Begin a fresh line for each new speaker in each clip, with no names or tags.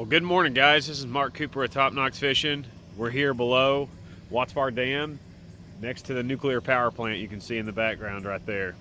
Good morning, guys. This is Mark Cooper with Top Knox Fishing. We're here below Watts Bar Dam next to the nuclear power plant you can see in the background right there.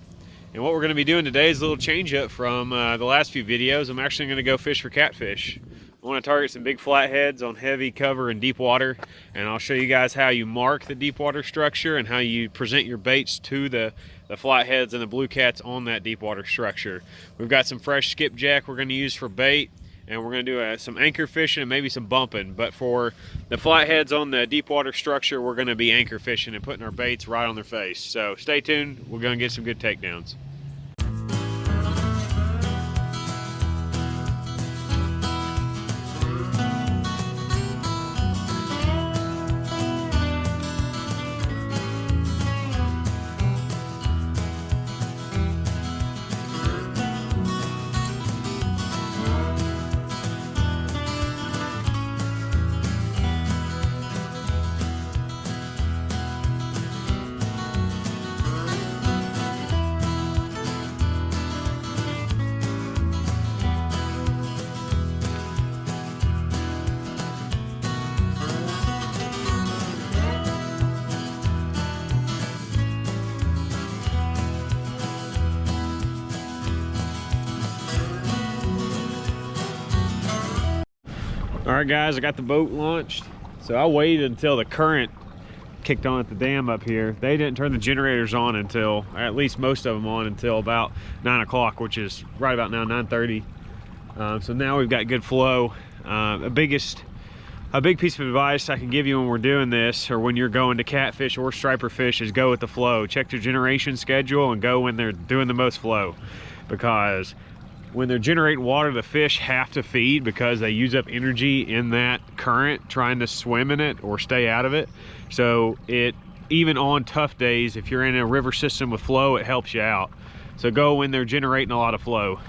And what we're going to be doing today is a little change up from the last few videos. I'm actually going to go fish for catfish. I want to target some big flatheads on heavy cover and deep water, and I'll show you guys how you mark the deep water structure and how you present your baits to the flatheads and the blue cats on that deep water structure. We've got some fresh skipjack we're going to use for bait, and we're going to do some anchor fishing and maybe some bumping. But for the flatheads on the deep water structure, we're going to be anchor fishing and putting our baits right on their face. So stay tuned. We're going to get some good takedowns. All right, guys, I got the boat launched. So I waited until the current kicked on at the dam up here. They didn't turn the generators on until, or at least most of them on, until about 9 o'clock, which is right about now, 9:30. So now we've got good flow. A big piece of advice I can give you when we're doing this, or when you're going to catfish or striper fish, is go with the flow. Check their generation schedule and go when they're doing the most flow, because when they're generating water, the fish have to feed because they use up energy in that current trying to swim in it or stay out of it. So even on tough days, if you're in a river system with flow, it helps you out. So go when they're generating a lot of flow.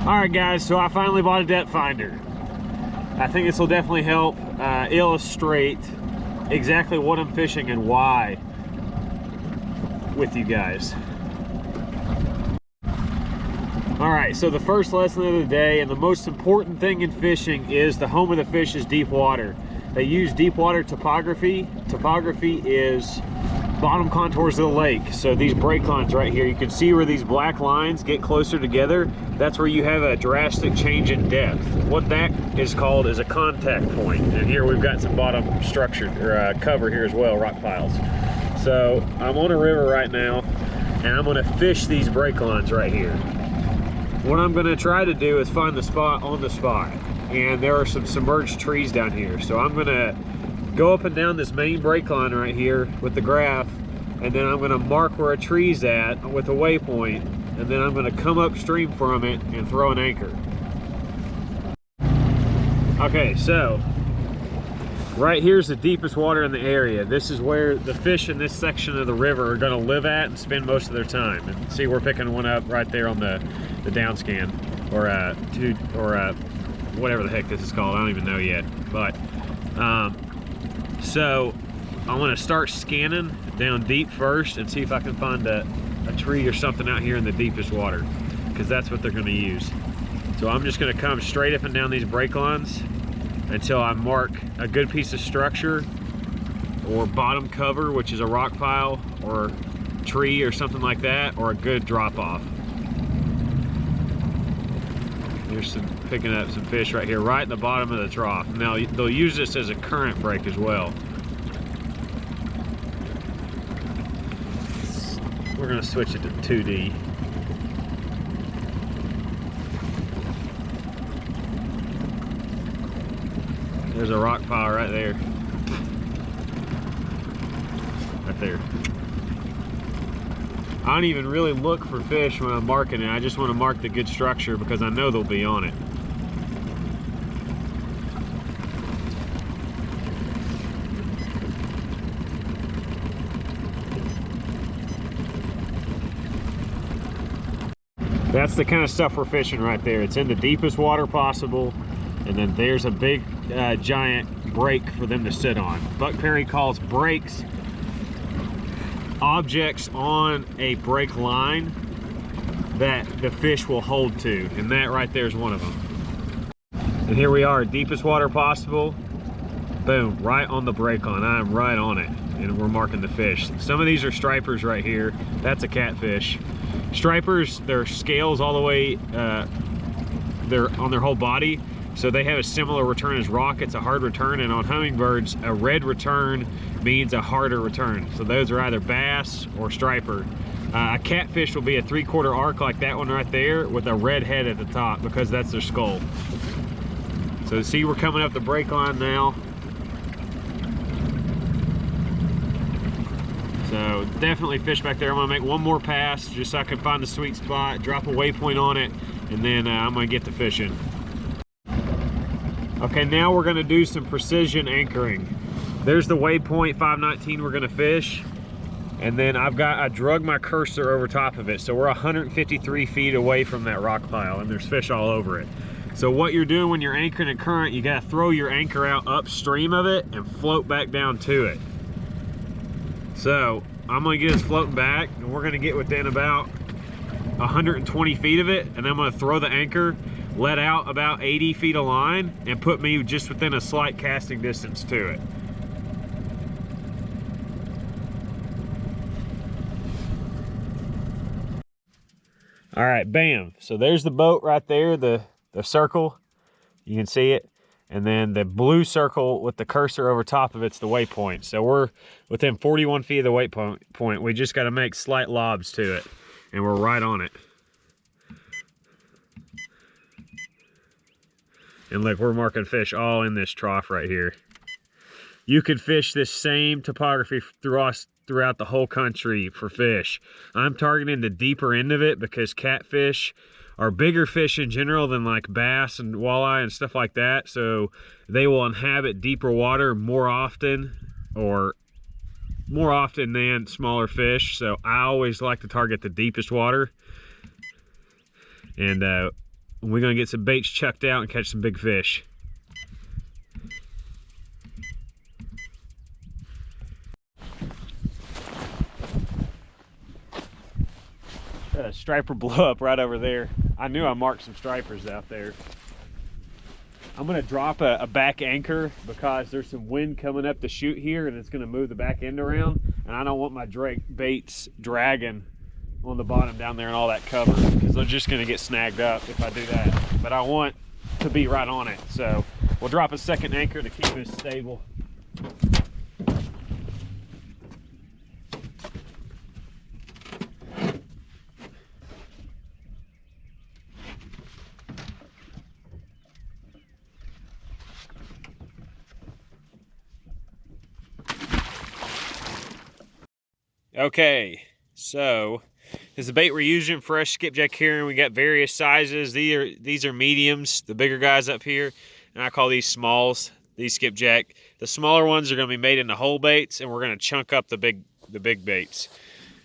All right, guys, so I finally bought a depth finder. I think this will definitely help illustrate exactly what I'm fishing and why with you guys. All right, so the first lesson of the day, and the most important thing in fishing, is the home of the fish is deep water. They use deep water topography. Topography is bottom contours of the lake. So these break lines right here, you can see where these black lines get closer together. That's where you have a drastic change in depth. What that is called is a contact point. And here we've got some bottom structure or cover here as well, rock piles. So I'm on a river right now, and I'm going to fish these break lines right here. What I'm going to try to do is find the spot on the spot, and there are some submerged trees down here. So I'm going to go up and down this main break line right here with the graph, and then I'm going to mark where a tree's at with a waypoint, and then I'm going to come upstream from it and throw an anchor. Okay, so right here's the deepest water in the area. This is where the fish in this section of the river are going to live at and spend most of their time. And see, we're picking one up right there on the down scan, or whatever the heck this is called. I don't even know yet. But so I want to start scanning down deep first and see if I can find a tree or something out here in the deepest water, because that's what they're going to use. So I'm just going to come straight up and down these break lines until I mark a good piece of structure or bottom cover, which is a rock pile or tree or something like that, or a good drop off. Here's picking up some fish right here, right in the bottom of the trough. Now they'll use this as a current break as well. We're going to switch it to 2D. There's a rock pile right there. Right there. I don't even really look for fish when I'm marking it. I just want to mark the good structure because I know they'll be on it. That's the kind of stuff we're fishing right there. It's in the deepest water possible, and then there's a big giant break for them to sit on. Buck Perry calls breaks objects on a break line that the fish will hold to, and that right there is one of them. And here we are, deepest water possible. Boom, right on the break line. I'm right on it, and we're marking the fish. Some of these are stripers right here. That's a catfish. Stripers, their scales all the way, they're on their whole body, so they have a similar return as rock. It's a hard return, and on hummingbirds, a red return means a harder return. So those are either bass or striper. A catfish will be a 3/4 arc like that one right there with a red head at the top because that's their skull. So see, we're coming up the break line now. So definitely fish back there. I'm gonna make one more pass just so I can find the sweet spot, drop a waypoint on it, and then I'm gonna get to fishing. Okay, now we're gonna do some precision anchoring. There's the waypoint 519 we're gonna fish. And then I drug my cursor over top of it. So we're 153 feet away from that rock pile, and there's fish all over it. So what you're doing when you're anchoring a current, you gotta throw your anchor out upstream of it and float back down to it. So I'm gonna get us floating back, and we're gonna get within about 120 feet of it, and I'm gonna throw the anchor, let out about 80 feet of line, and put me just within a slight casting distance to it. All right, bam. So there's the boat right there, the circle. You can see it. And then the blue circle with the cursor over top of it's the waypoint. So we're within 41 feet of the waypoint. We just got to make slight lobs to it, and we're right on it. And look, we're marking fish all in this trough right here. You could fish this same topography throughout the whole country for fish. I'm targeting the deeper end of it because catfish are bigger fish in general than like bass and walleye and stuff like that. So they will inhabit deeper water more often than smaller fish. So I always like to target the deepest water. And we're gonna get some baits chucked out and catch some big fish. Striper blew up right over there. I knew I marked some stripers out there. I'm gonna drop a back anchor because there's some wind coming up the chute here, and it's gonna move the back end around, and I don't want my baits dragging on the bottom down there and all that cover, because they're just gonna get snagged up if I do that. But I want to be right on it, so we'll drop a second anchor to keep it stable. Okay, so this is the bait we're using, fresh skipjack here, and we got various sizes. These are mediums, the bigger guys up here, and I call these smalls, these skipjack. The smaller ones are going to be made into whole baits, and we're going to chunk up the big baits.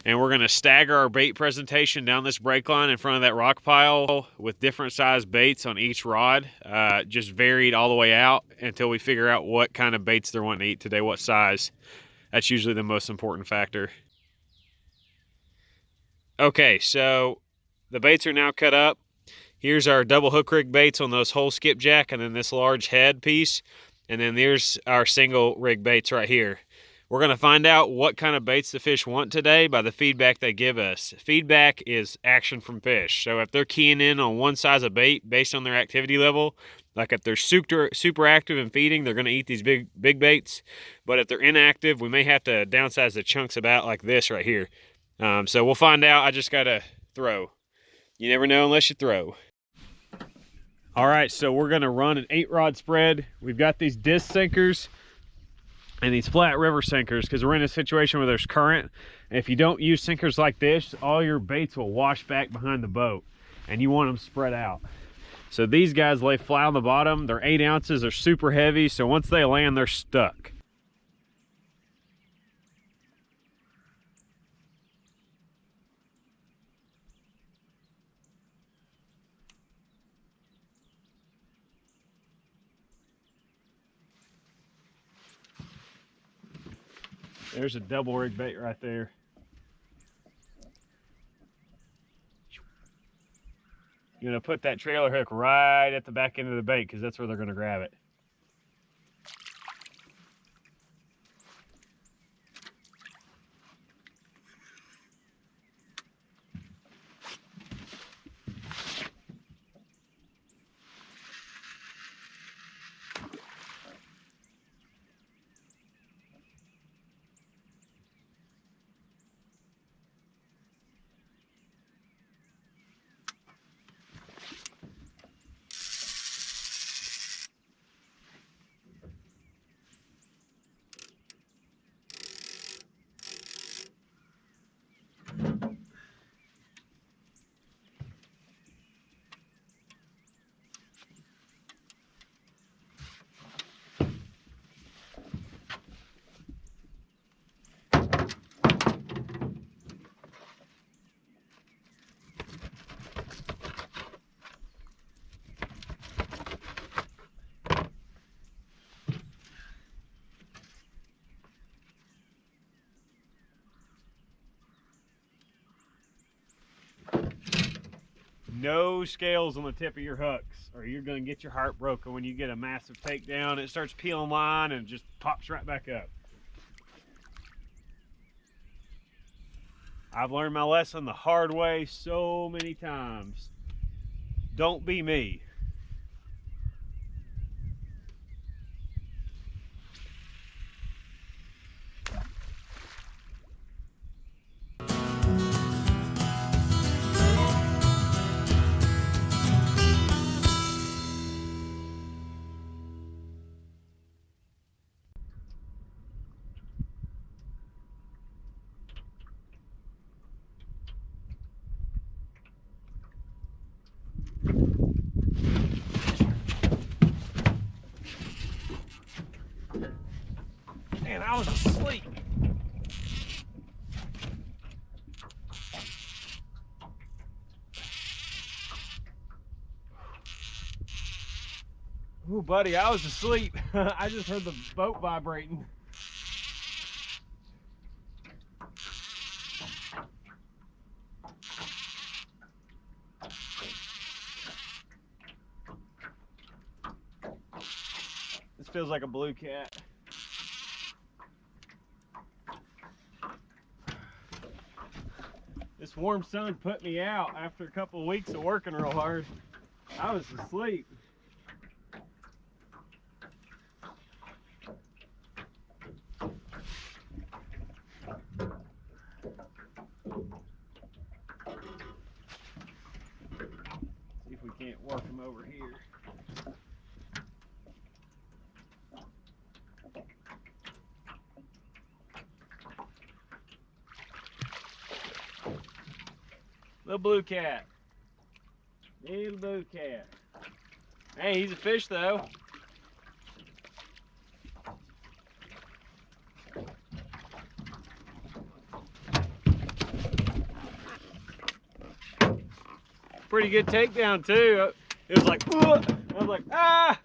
And we're going to stagger our bait presentation down this break line in front of that rock pile with different size baits on each rod, just varied all the way out until we figure out what kind of baits they're wanting to eat today, what size. That's usually the most important factor. Okay, so the baits are now cut up. Here's our double hook rig baits on those whole skipjack, and then this large head piece. And then there's our single rig baits right here. We're going to find out what kind of baits the fish want today by the feedback they give us. Feedback is action from fish. So if they're keying in on one size of bait based on their activity level, like if they're super active in feeding, they're going to eat these big baits. But if they're inactive, we may have to downsize the chunks about like this right here. So we'll find out. I just got to throw. You never know unless you throw. All right, so we're going to run an 8-rod spread. We've got these disc sinkers and these flat river sinkers because we're in a situation where there's current. And if you don't use sinkers like this, all your baits will wash back behind the boat, and you want them spread out. So these guys lay flat on the bottom. They're 8 ounces. They're super heavy, so once they land, they're stuck. There's a double rig bait right there. You're gonna put that trailer hook right at the back end of the bait because that's where they're gonna grab it. No scales on the tip of your hooks, or you're going to get your heart broken when you get a massive takedown. It starts peeling line and it just pops right back up. I've learned my lesson the hard way so many times. Don't be me. Man, I was asleep. Ooh, buddy, I was asleep. I just heard the boat vibrating. This feels like a blue cat. This warm sun put me out after a couple of weeks of working real hard. I was asleep. See if we can't work them over here. Little blue cat. Little blue cat. Hey, he's a fish though. Pretty good takedown too. It was like, I was like, ah!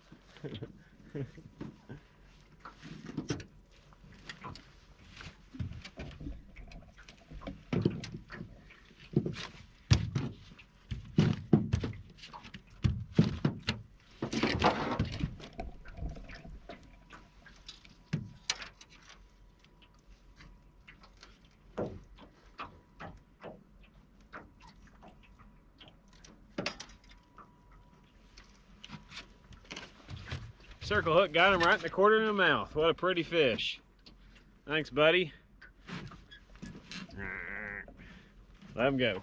Circle hook got him right in the corner of the mouth. What a pretty fish. Thanks, buddy. Let him go.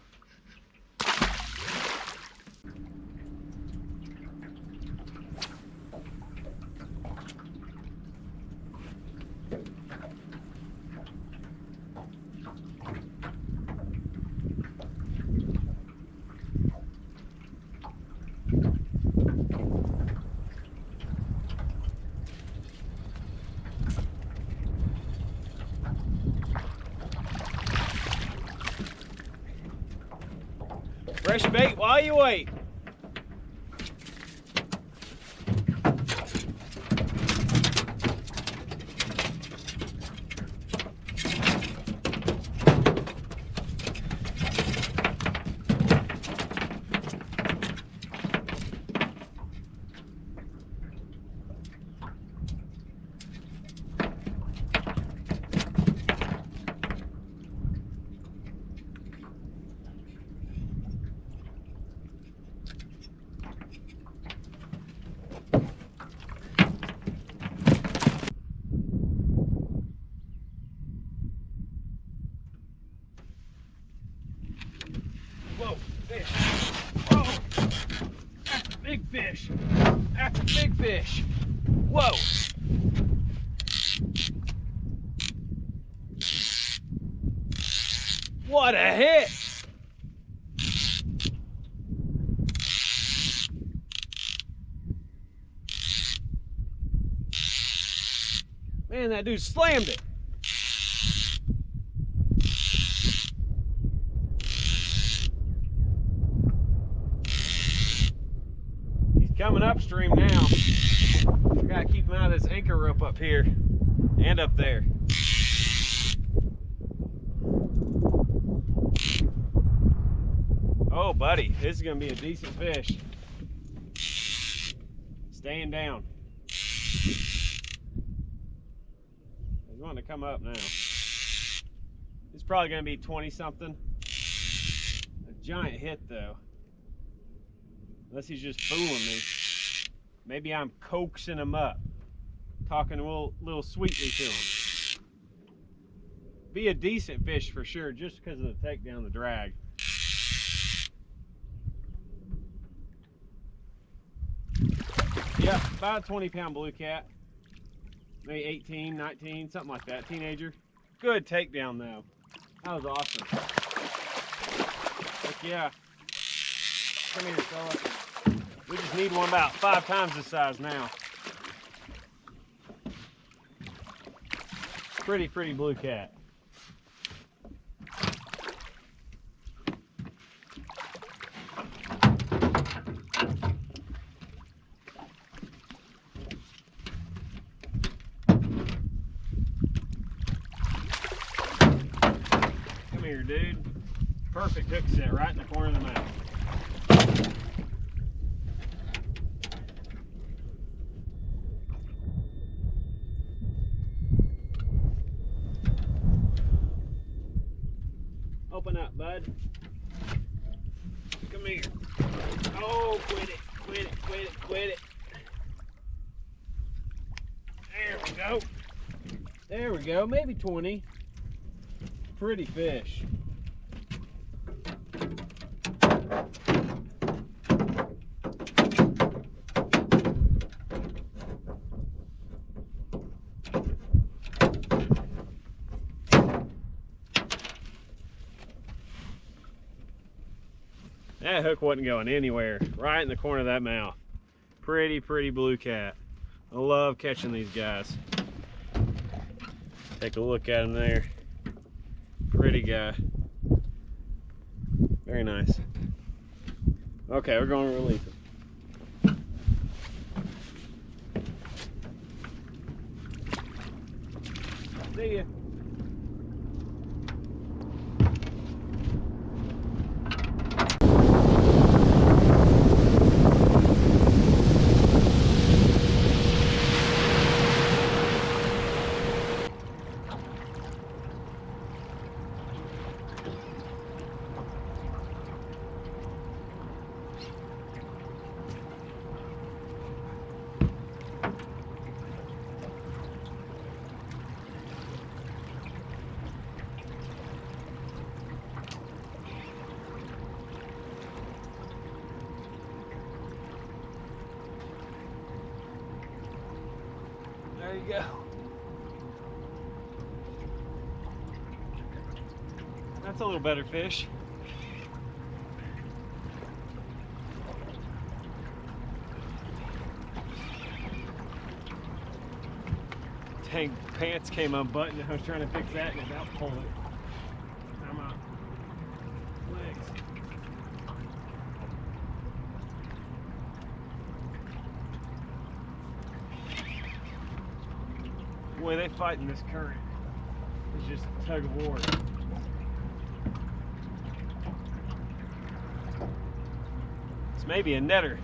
Fresh bait while you wait. fish. Whoa. What a hit. Man, that dude slammed it. He's coming upstream now. I gotta keep him out of this anchor rope up here and up there. Oh, buddy, this is gonna be a decent fish. Staying down. He's wanting to come up now. It's probably gonna be 20 something. A giant hit though. Unless he's just fooling me. Maybe I'm coaxing him up. Talking a little sweetly to him. Be a decent fish for sure, just because of the takedown, the drag. Yep, about a 20-pound blue cat. Maybe 18, 19, something like that. Teenager. Good takedown though. That was awesome. Heck yeah. Come here, fella. We just need one about 5 times this size now. Pretty blue cat. Come here, dude. Perfect hook set right in the corner of the mouth. Open up, bud. Come here. Oh, quit it, quit it, quit it, quit it. There we go. There we go, maybe 20. Pretty fish. That hook wasn't going anywhere. Right in the corner of that mouth. Pretty blue cat. I love catching these guys. Take a look at him there. Pretty guy. Very nice. Okay, we're going to release him. See ya. There you go. That's a little better fish. Dang, pants came unbuttoned. I was trying to fix that and about pulled it. I'm out. Legs. Boy, they fight in this current. It's just a tug of war. It's maybe a netter.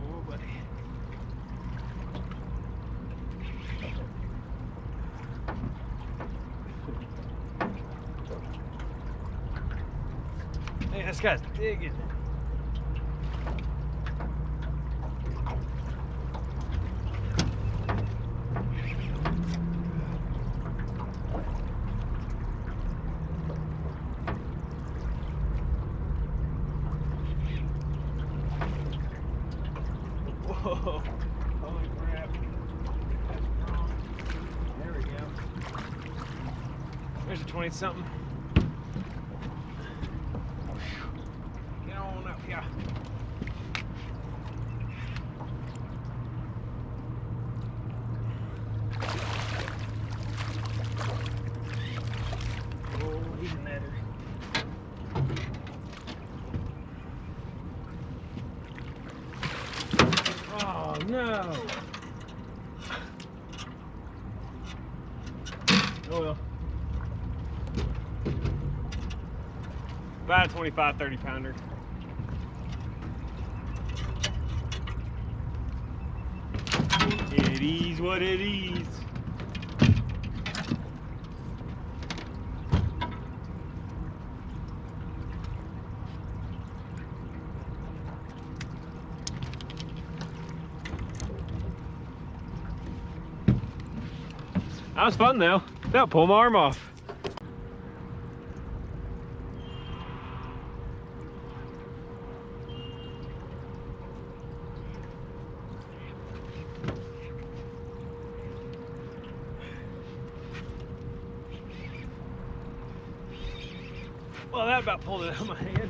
Oh, buddy. Hey, this guy's digging. Whoa. Holy crap. That's strong. There we go. There's a 20-something. Get on up here. Oh, he's a netter. Oh no! Oh well. About a 25, 30 pounder. It is what it is. That was fun though. That'll pull my arm off. Well, that about pulled it out of my hand.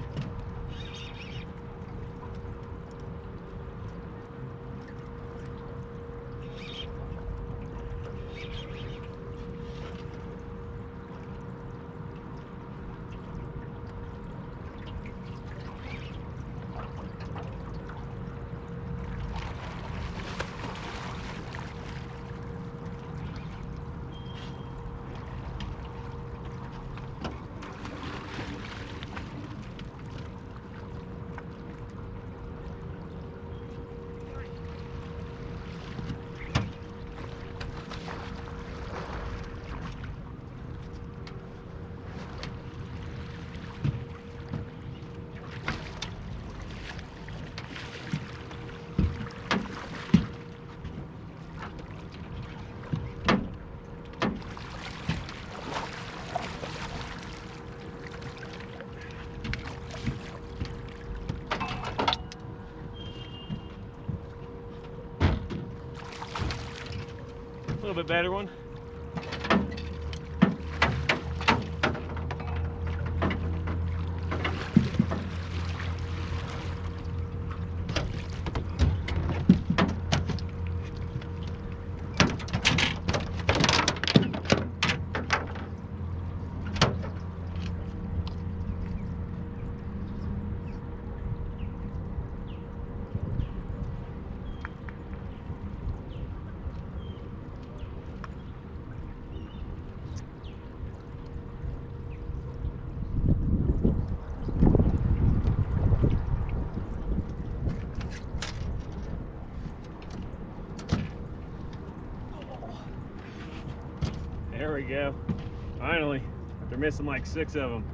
A little bit better one. There we go. Finally. They're missing like 6 of them.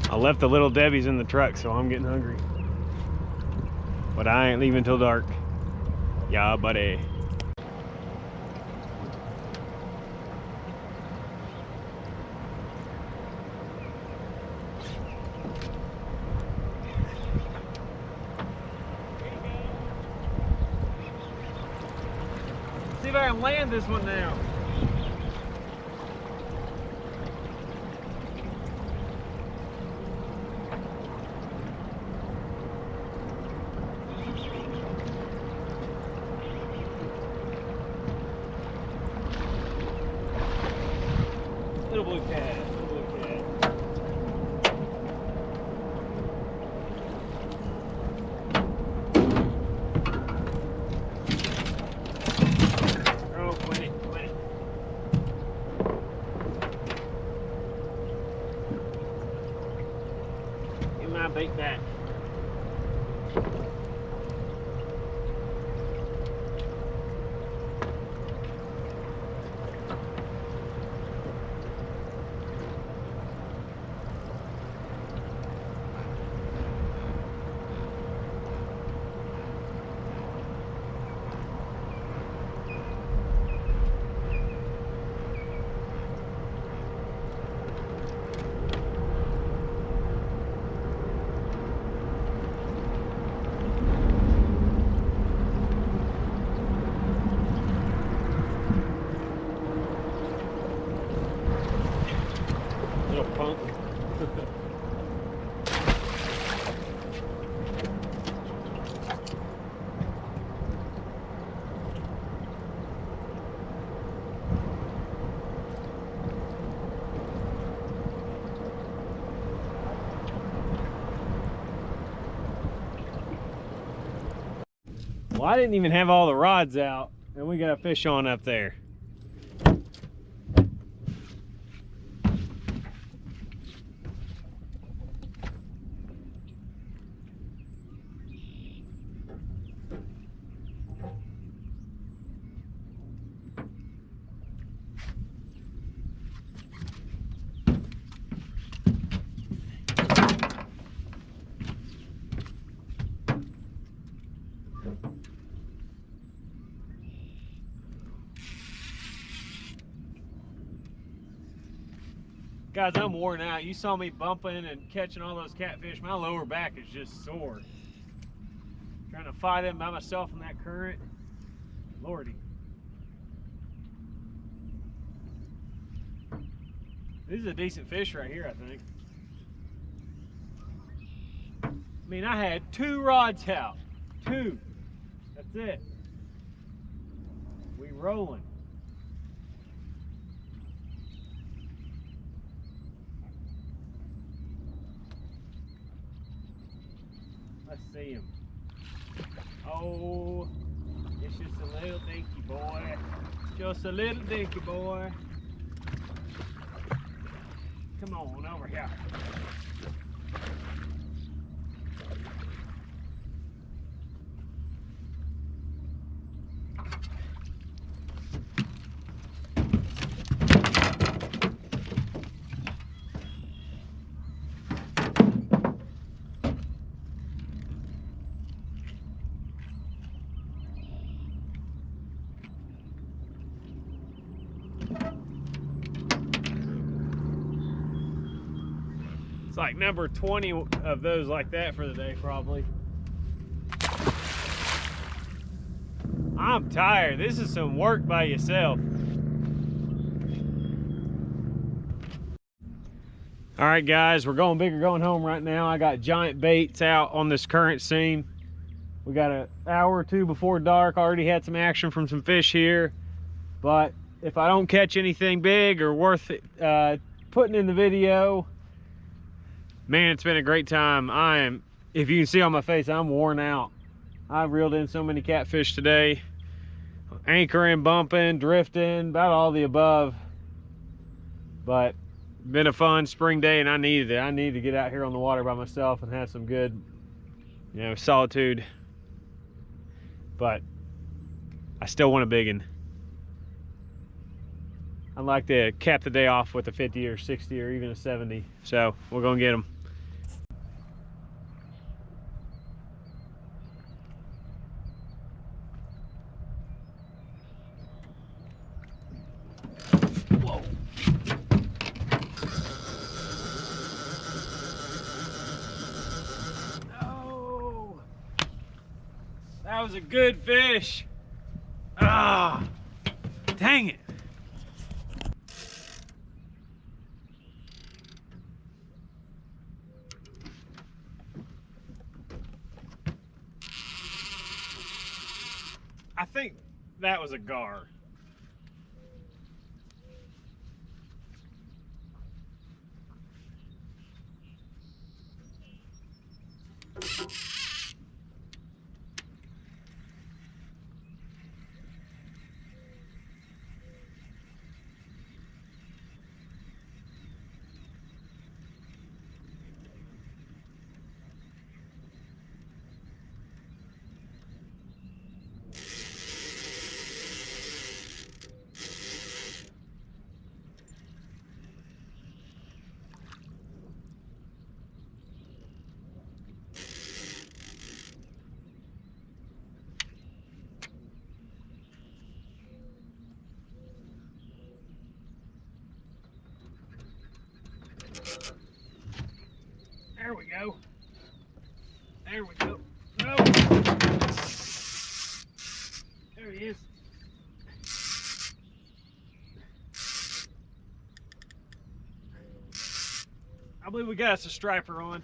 I left the little Debbie's in the truck, so I'm getting hungry. But I ain't leaving till dark. Yeah, buddy. See if I can land this one now. Still blue cat. Still blue cat. Oh, quit it, quit it. Get my bait back. Little punk. Well, I didn't even have all the rods out, and we got a fish on up there. Guys, I'm worn out. You saw me bumping and catching all those catfish. My lower back is just sore. Trying to fight them by myself in that current. Lordy. This is a decent fish right here, I think. I mean, I had 2 rods out. 2. That's it. We rolling. Let's see him. Oh, it's just a little dinky boy. Just a little dinky boy. Come on over here. It's like number 20 of those like that for the day, probably. I'm tired. This is some work by yourself. All right, guys, we're going big or going home right now. I got giant baits out on this current seam. We got an hour or 2 before dark. Already had some action from some fish here. But if I don't catch anything big or worth putting in the video, man, it's been a great time. If you can see on my face, I'm worn out. I've reeled in so many catfish today. Anchoring, bumping, drifting, about all the above. But been a fun spring day, and I needed it. I needed to get out here on the water by myself and have some good, solitude. But I still want a biggin. I'd like to cap the day off with a 50 or 60 or even a 70. So we're gonna get them. Whoa. Oh, that was a good fish. Ah, dang it. I think that was a gar. There we go. There we go. No. There he is. I believe we got us a striper on.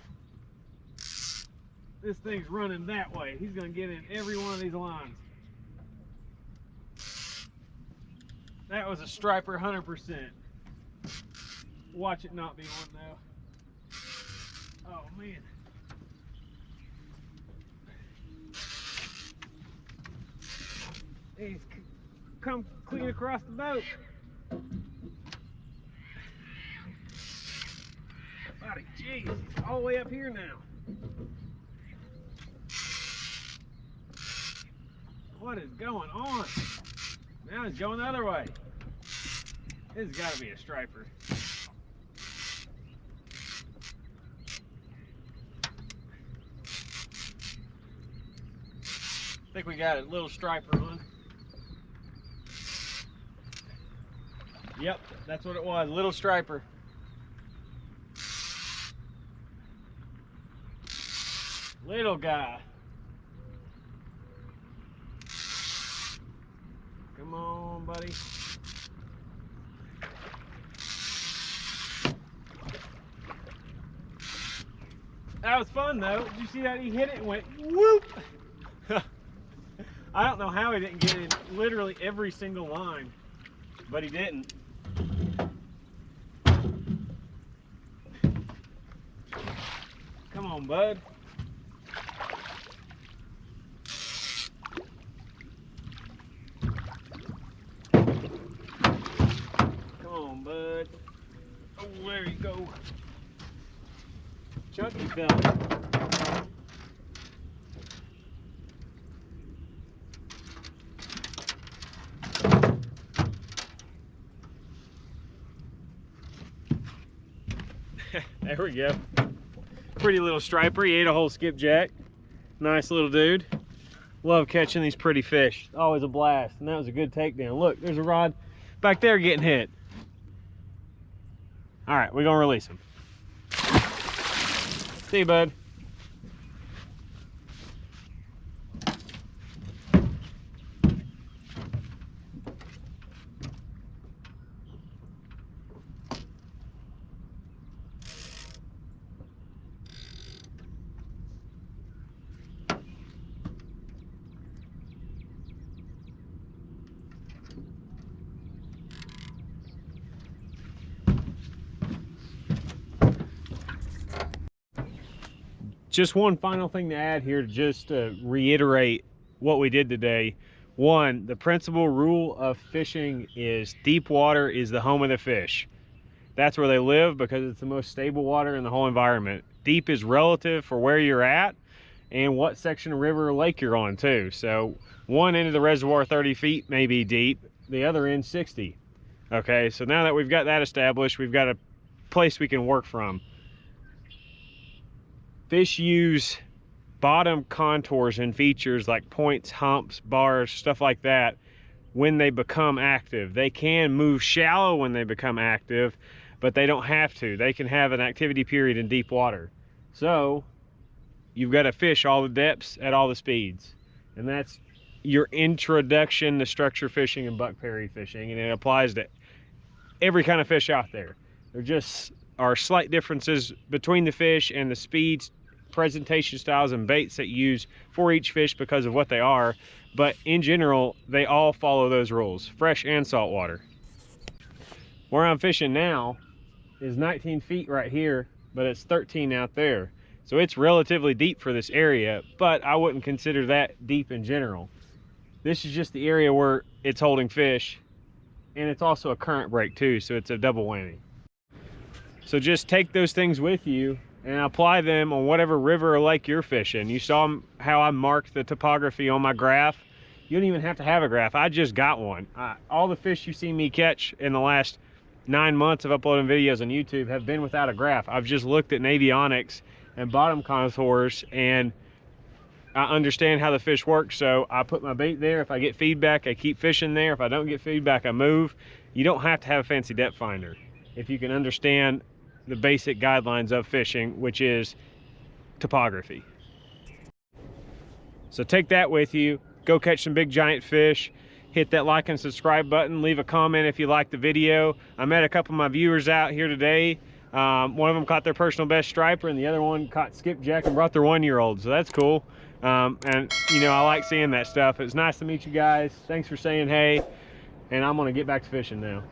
This thing's running that way. He's gonna get in every one of these lines. That was a striper 100%. Watch it not be one though. Oh man. He's come clean across the boat. Buddy, geez, he's all the way up here now. What is going on? Now he's going the other way. This has got to be a striper. I think we got a little striper on. Yep, that's what it was, little striper. Little guy. Come on, buddy. That was fun though. Did you see that? He hit it and went whoop. I don't know how he didn't get in literally every single line, but he didn't. Come on, bud. Come on, bud. Oh, there you go. Chunky fella. There we go. Pretty little striper. He ate a whole skipjack. Nice little dude. Love catching these pretty fish. Always a blast. And that was a good takedown. Look, there's a rod back there getting hit. All right, we're gonna release him. See you, bud. Just one final thing to add here, just to reiterate what we did today. One, the principal rule of fishing is deep water is the home of the fish. That's where they live because it's the most stable water in the whole environment. Deep is relative for where you're at and what section of river or lake you're on too. So one end of the reservoir 30 feet may be deep, the other end 60. Okay, so now that we've got that established, we've got a place we can work from. Fish use bottom contours and features like points, humps, bars, stuff like that when they become active. They can move shallow when they become active, but they don't have to. They can have an activity period in deep water. So you've got to fish all the depths at all the speeds. And that's your introduction to structure fishing and buck perry fishing, and it applies to every kind of fish out there. There just are slight differences between the fish and the speeds, presentation styles, and baits that you use for each fish because of what they are, but in general they all follow those rules, fresh and salt water. Where I'm fishing now is 19 feet right here, but it's 13 out there, so it's relatively deep for this area, but I wouldn't consider that deep in general. This is just the area where it's holding fish, and it's also a current break too, so it's a double whammy. So just take those things with you and apply them on whatever river or lake you're fishing. You saw how I marked the topography on my graph. You don't even have to have a graph. I just got one. All the fish you see me catch in the last 9 months of uploading videos on YouTube have been without a graph. I've just looked at avionics and bottom contours, and I understand how the fish work, so I put my bait there. If I get feedback, I keep fishing there. If I don't get feedback, I move. You don't have to have a fancy depth finder. If you can understand the basic guidelines of fishing, which is topography. So take that with you, go catch some big giant fish, hit that like and subscribe button, leave a comment if you like the video. I met a couple of my viewers out here today. One of them caught their personal best striper, and the other one caught skipjack and brought their 1-year-old, so that's cool. And you know, I like seeing that stuff. It's nice to meet you guys. Thanks for saying hey, and I'm gonna get back to fishing now.